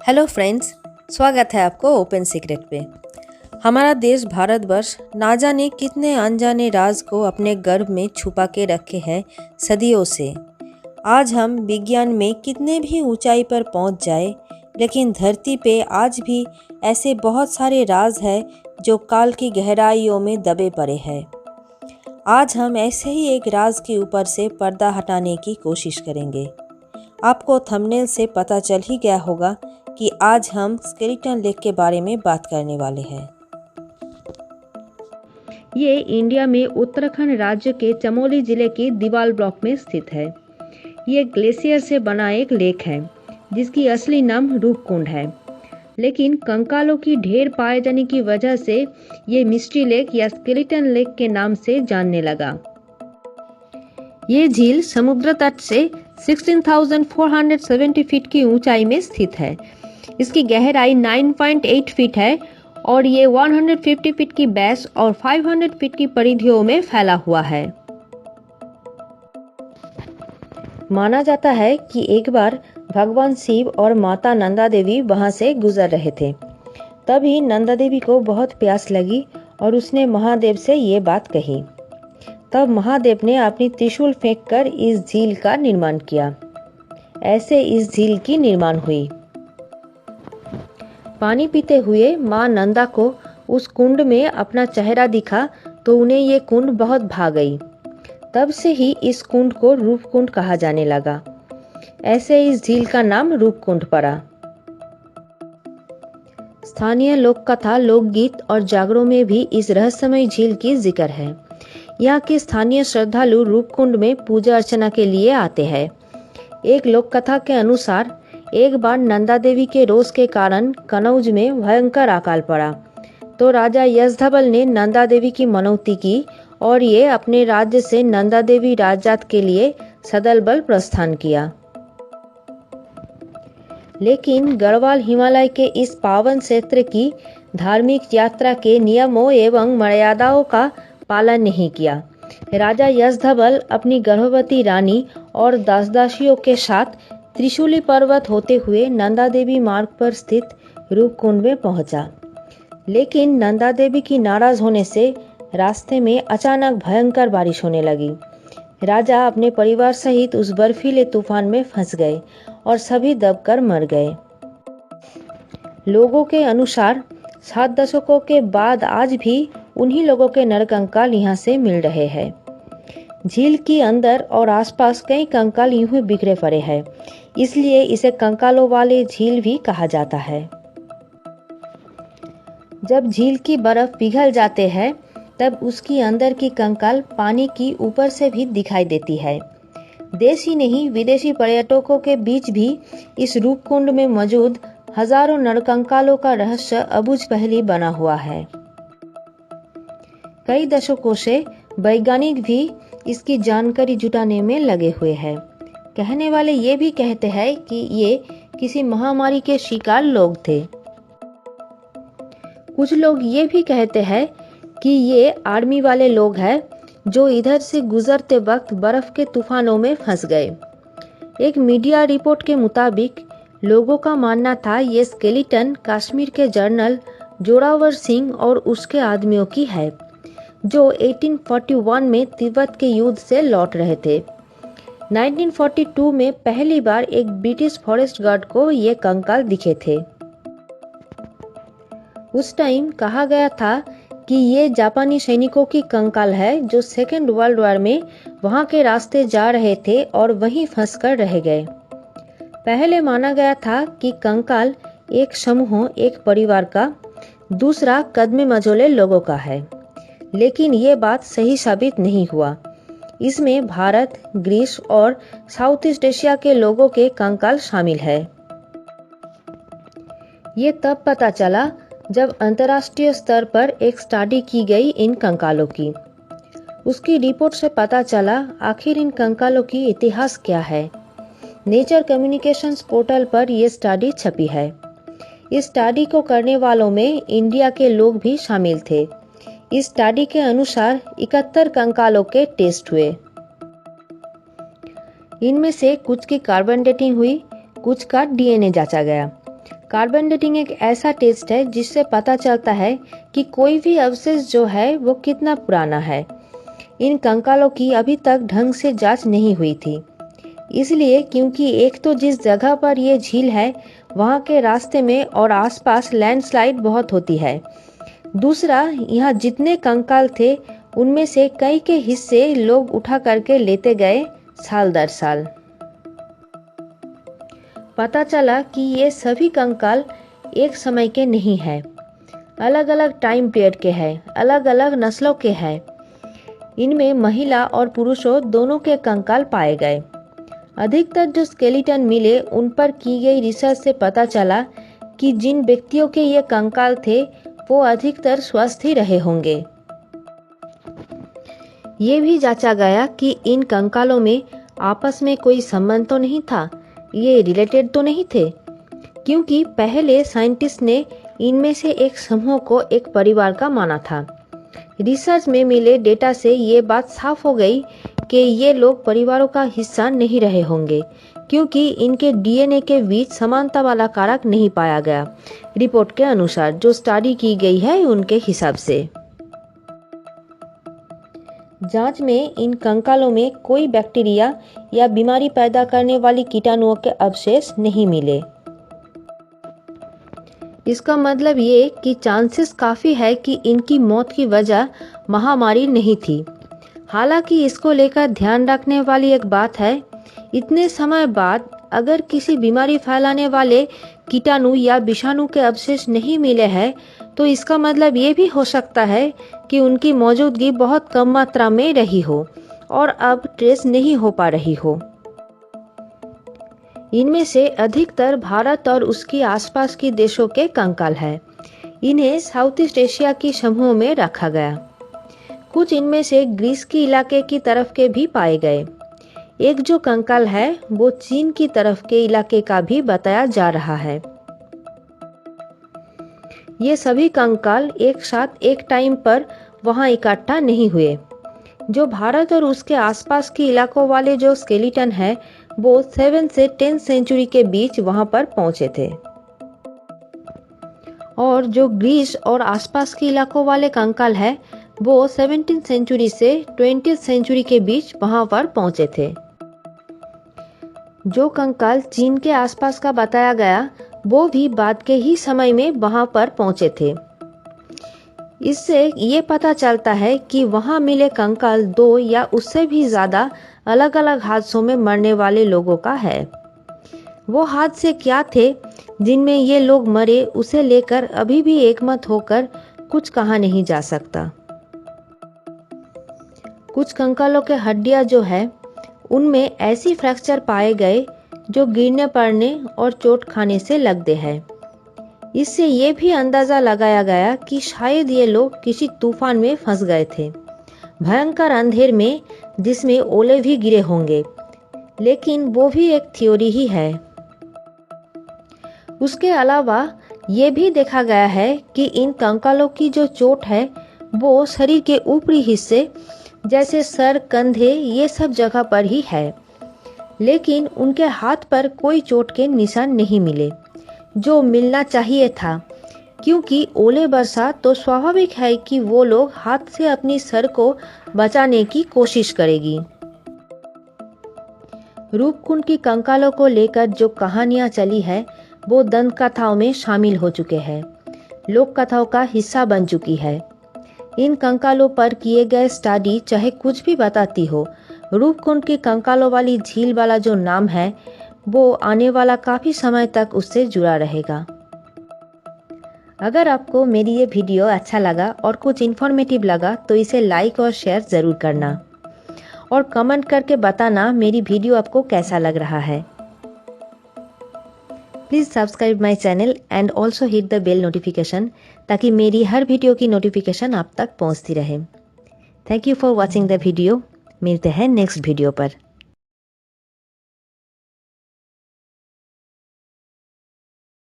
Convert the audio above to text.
Hello friends, स्वागत है आपको ओपन सीक्रेट पे। हमारा देश भारतवर्ष ना जाने कितने अनजाने राज को अपने गर्भ में छुपा के रखे हैं सदियों से। आज हम विज्ञान में कितने भी ऊंचाई पर पहुंच जाए, लेकिन धरती पे आज भी ऐसे बहुत सारे राज हैं जो काल की गहराइयों में दबे पड़े हैं। आज हम ऐसे ही एक राज के ऊपर से पर्दा हटाने की कोशिश करेंगे। आपको थंबनेल से पता चल ही गया होगा कि आज हम स्केलेटन लेक के बारे में बात करने वाले हैं। ये इंडिया में उत्तराखंड राज्य के चमोली जिले के दीवाल ब्लॉक में स्थित है। ये ग्लेशियर से बना एक लेक है जिसकी असली नाम रूपकुंड है, लेकिन कंकालों की ढेर पाए जाने की वजह से ये मिस्ट्री लेक या स्केलेटन लेक के नाम से जानने लगा। ये झील समुद्र तट से 16,470 फीट की ऊंचाई में स्थित है। इसकी गहराई 9.8 फीट है और ये 150 फीट की बैस और 500 फीट की परिधियों में फैला हुआ है। माना जाता है कि एक बार भगवान शिव और माता नंदा देवी वहां से गुजर रहे थे। तभी नंदा देवी को बहुत प्यास लगी और उसने महादेव से ये बात कही। तब महादेव ने अपनी त्रिशूल फेंककर इस झील का निर्माण किया। ऐसे इस झील की निर्माण हुई। पानी पीते हुए मां नंदा को उस कुंड में अपना चेहरा दिखा तो उन्हें ये कुंड बहुत भा गई। तब से ही इस कुंड को रूपकुंड कहा जाने लगा। ऐसे इस झील का नाम रूपकुंड पड़ा। स्थानीय लोक कथा, लोकगीत और जागरों में भी इस रहस्यमय झील की जिक्र है। यहाँ के स्थानीय श्रद्धालु रूपकुंड में पूजा अर्चना के लिए आते हैं। एक लोक कथा के अनुसार एक बार नंदा देवी के रोष के कारण कनौज में भयंकर अकाल पड़ा, तो राजा यशधवल ने नंदा देवी की मनौती की और ये अपने राज्य से नंदा देवी राजजात के लिए सदल बल प्रस्थान किया। लेकिन गढ़वाल हिमालय के इस पावन क्षेत्र की धार्मिक यात्रा के नियमों एवं मर्यादाओं का पालन नहीं किया। राजा यशधवल अपनी गर्भवती रानी और दासदासियों के साथ त्रिशूली पर्वत होते हुए नंदा देवी मार्ग पर स्थित रूपकुंड में पहुंचा। लेकिन नंदा देवी की नाराज होने से रास्ते में अचानक भयंकर बारिश होने लगी। राजा अपने परिवार सहित उस बर्फीले तूफान में फंस गए और सभी दबकर मर गए। लोगों के अनुसार 7 दशकों के बाद आज भी उन्हीं लोगों के नरकंकाल यहाँ से मिल रहे हैं। झील के अंदर और आसपास कई कंकाल यूं ही बिखरे पड़े हैं, इसलिए इसे कंकालों वाले झील भी कहा जाता है। जब झील की बर्फ पिघल जाते हैं तब उसकी अंदर की कंकाल पानी की ऊपर से भी दिखाई देती है। देश ही नहीं, विदेशी पर्यटकों के बीच भी इस रूपकुंड में मौजूद हजारों नरकंकालों का रहस्य अबूझ पहेली बना हुआ है। कई दशकों से वैज्ञानिक भी इसकी जानकारी जुटाने में लगे हुए हैं। कहने वाले ये भी कहते हैं कि ये किसी महामारी के शिकार लोग थे। कुछ लोग ये भी कहते हैं कि ये आर्मी वाले लोग हैं जो इधर से गुजरते वक्त बर्फ के तूफानों में फंस गए। एक मीडिया रिपोर्ट के मुताबिक लोगों का मानना था ये स्केलेटन कश्मीर के जनरल जोरावर सिंह और उसके आदमियों की है, जो 1841 में तिब्बत के युद्ध से लौट रहे थे। 1942 में पहली बार एक ब्रिटिश फॉरेस्ट गार्ड को ये कंकाल दिखे थे। उस टाइम कहा गया था कि ये जापानी सैनिकों की कंकाल है जो सेकेंड वर्ल्ड वॉर में वहां के रास्ते जा रहे थे और वहीं फंसकर रह गए। पहले माना गया था कि कंकाल एक समूह, एक परिवार का, दूसरा कदमे मझोले लोगों का है, लेकिन ये बात सही साबित नहीं हुआ। इसमें भारत, ग्रीस और साउथ ईस्ट एशिया के लोगों के कंकाल शामिल है। ये तब पता चला जब अंतर्राष्ट्रीय स्तर पर एक स्टडी की गई इन कंकालों की। उसकी रिपोर्ट से पता चला आखिर इन कंकालों की इतिहास क्या है। नेचर कम्युनिकेशंस पोर्टल पर यह स्टडी छपी है। इस स्टडी को करने वालों में इंडिया के लोग भी शामिल थे। इस स्टडी के अनुसार 71 कंकालों के टेस्ट हुए। इनमें से कुछ की कार्बन डेटिंग हुई, कुछ का डीएनए जांचा गया। कार्बन डेटिंग एक ऐसा टेस्ट है जिससे पता चलता है कि कोई भी अवशेष जो है वो कितना पुराना है। इन कंकालों की अभी तक ढंग से जांच नहीं हुई थी, इसलिए क्योंकि एक तो जिस जगह पर ये झील है वहाँ के रास्ते में और आसपास लैंडस्लाइड बहुत होती है। दूसरा, यहाँ जितने कंकाल थे उनमें से कई के हिस्से लोग उठा करके लेते गए साल दर साल। पता चला कि ये सभी कंकाल एक समय के नहीं हैं, अलग अलग टाइम पीरियड के हैं, अलग अलग नस्लों के हैं। इनमें महिला और पुरुषों दोनों के कंकाल पाए गए। अधिकतर जो स्केलेटन मिले उन पर की गई रिसर्च से पता चला कि जिन व्यक्तियों के ये कंकाल थे वो अधिकतर स्वस्थ ही रहे होंगे। ये भी जांचा गया कि इन कंकालों में आपस में कोई संबंध तो नहीं था, ये रिलेटेड तो नहीं थे, क्योंकि पहले साइंटिस्ट ने इनमें से एक समूह को एक परिवार का माना था। रिसर्च में मिले डेटा से ये बात साफ हो गई कि ये लोग परिवारों का हिस्सा नहीं रहे होंगे, क्योंकि इनके डीएनए के बीच समानता वाला कारक नहीं पाया गया, रिपोर्ट के अनुसार जो स्टडी की गई है उनके हिसाब से। जांच में इन कंकालों में कोई बैक्टीरिया या बीमारी पैदा करने वाली कीटाणुओं के अवशेष नहीं मिले। इसका मतलब ये कि चांसेस काफ़ी है कि इनकी मौत की वजह महामारी नहीं थी। हालांकि इसको लेकर ध्यान रखने वाली एक बात है, इतने समय बाद अगर किसी बीमारी फैलाने वाले कीटाणु या विषाणु के अवशेष नहीं मिले हैं तो इसका मतलब ये भी हो सकता है कि उनकी मौजूदगी बहुत कम मात्रा में रही हो और अब ट्रेस नहीं हो पा रही हो। इनमें से अधिकतर भारत और उसके आसपास के देशों के कंकाल हैं। इन्हें साउथ ईस्ट एशिया की समूह में रखा गया। कुछ इनमें से ग्रीस के इलाके की तरफ के भी पाए गए। एक जो कंकाल है वो चीन की तरफ के इलाके का भी बताया जा रहा है। ये सभी कंकाल एक साथ एक टाइम पर वहां इकट्ठा नहीं हुए। जो भारत और उसके आसपास के इलाकों वाले जो स्केलेटन है वो 7 से 10 सेंचुरी के बीच वहां पर पहुंचे थे, और जो ग्रीस और आसपास के इलाकों वाले कंकाल है वो 17 सेंचुरी से 20 सेंचुरी के बीच वहां पर पहुंचे थे। जो कंकाल चीन के आसपास का बताया गया वो भी बाद के ही समय में वहां पर पहुंचे थे। इससे ये पता चलता है कि वहां मिले कंकाल 2 या उससे भी ज़्यादा अलग अलग हादसों में मरने वाले लोगों का है। वो हादसे क्या थे जिनमें ये लोग मरे उसे लेकर अभी भी एकमत होकर कुछ कहा नहीं जा सकता। कुछ कंकालों के हड्डियां जो है उनमें ऐसी फ्रैक्चर पाए गए जो गिरने पड़ने और चोट खाने से लगते हैं। इससे ये भी अंदाज़ा लगाया गया कि शायद ये लोग किसी तूफान में फंस गए थे, भयंकर अंधेर में जिसमें ओले भी गिरे होंगे, लेकिन वो भी एक थ्योरी ही है। उसके अलावा ये भी देखा गया है कि इन कंकालों की जो चोट है वो शरीर के ऊपरी हिस्से जैसे सर, कंधे ये सब जगह पर ही है, लेकिन उनके हाथ पर कोई चोट के निशान नहीं मिले जो मिलना चाहिए था, क्योंकि ओले बरसा तो स्वाभाविक है कि वो लोग हाथ से अपनी सर को बचाने की कोशिश करेगी। रूपकुंड की कंकालों को लेकर जो कहानियां चली है वो दंत कथाओं में शामिल हो चुके हैं, लोक कथाओं का हिस्सा बन चुकी है। इन कंकालों पर किए गए स्टडी चाहे कुछ भी बताती हो, रूपकुंड की कंकालों वाली झील वाला जो नाम है वो आने वाला काफ़ी समय तक उससे जुड़ा रहेगा। अगर आपको मेरी ये वीडियो अच्छा लगा और कुछ इन्फॉर्मेटिव लगा तो इसे लाइक और शेयर ज़रूर करना, और कमेंट करके बताना मेरी वीडियो आपको कैसा लग रहा है। Please subscribe my channel and also hit the bell notification ताकि मेरी हर वीडियो की नोटिफिकेशन आप तक पहुंचती रहे। Thank you for watching the video. मिलते हैं नेक्स्ट वीडियो पर।